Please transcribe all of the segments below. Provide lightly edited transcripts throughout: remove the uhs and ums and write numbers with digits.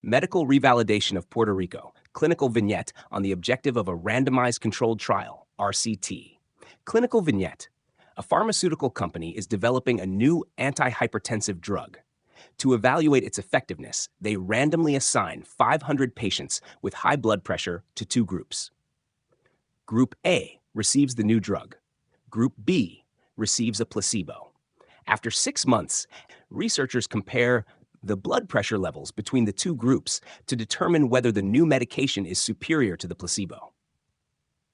Medical Revalidation of Puerto Rico, Clinical Vignette on the Objective of a Randomized Controlled Trial, RCT. Clinical Vignette. A pharmaceutical company is developing a new antihypertensive drug. To evaluate its effectiveness, they randomly assign 500 patients with high blood pressure to two groups. Group A receives the new drug. Group B receives a placebo. After 6 months, researchers compare the blood pressure levels between the two groups to determine whether the new medication is superior to the placebo.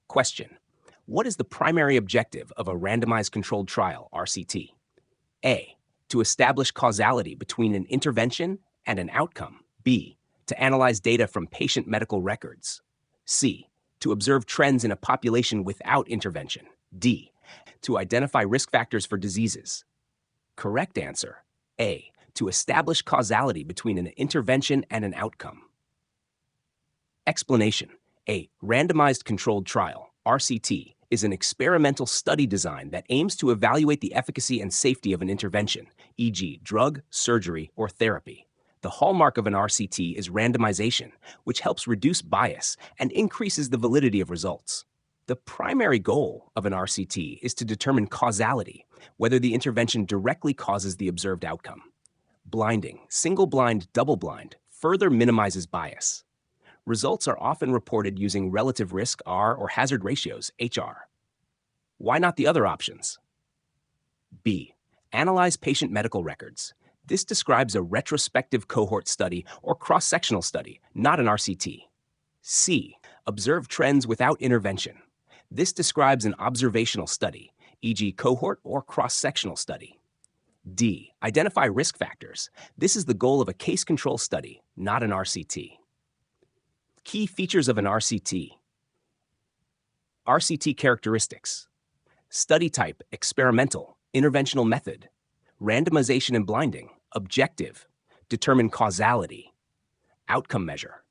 Question: what is the primary objective of a randomized controlled trial, RCT? A. To establish causality between an intervention and an outcome. B. To analyze data from patient medical records. C. To observe trends in a population without intervention. D. To identify risk factors for diseases. Correct answer: A. To establish causality between an intervention and an outcome. Explanation: a randomized controlled trial, RCT, is an experimental study design that aims to evaluate the efficacy and safety of an intervention, e.g., drug, surgery, or therapy. The hallmark of an RCT is randomization, which helps reduce bias and increases the validity of results. The primary goal of an RCT is to determine causality, whether the intervention directly causes the observed outcome. Blinding, single-blind, double-blind, further minimizes bias. Results are often reported using relative risk R or hazard ratios HR. Why not the other options? B. Analyze patient medical records. This describes a retrospective cohort study or cross-sectional study, not an RCT. C. Observe trends without intervention. This describes an observational study, e.g., cohort or cross-sectional study. D. Identify risk factors. This is the goal of a case control study, not an RCT. Key features of an RCT. RCT characteristics. Study type, experimental, interventional method. Randomization and blinding, objective. Determine causality. Outcome measure.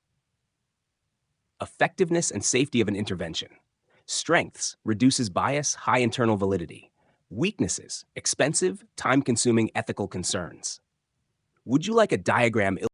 Effectiveness and safety of an intervention. Strengths, reduces bias, high internal validity. Weaknesses, expensive, time-consuming ethical concerns. Would you like a diagram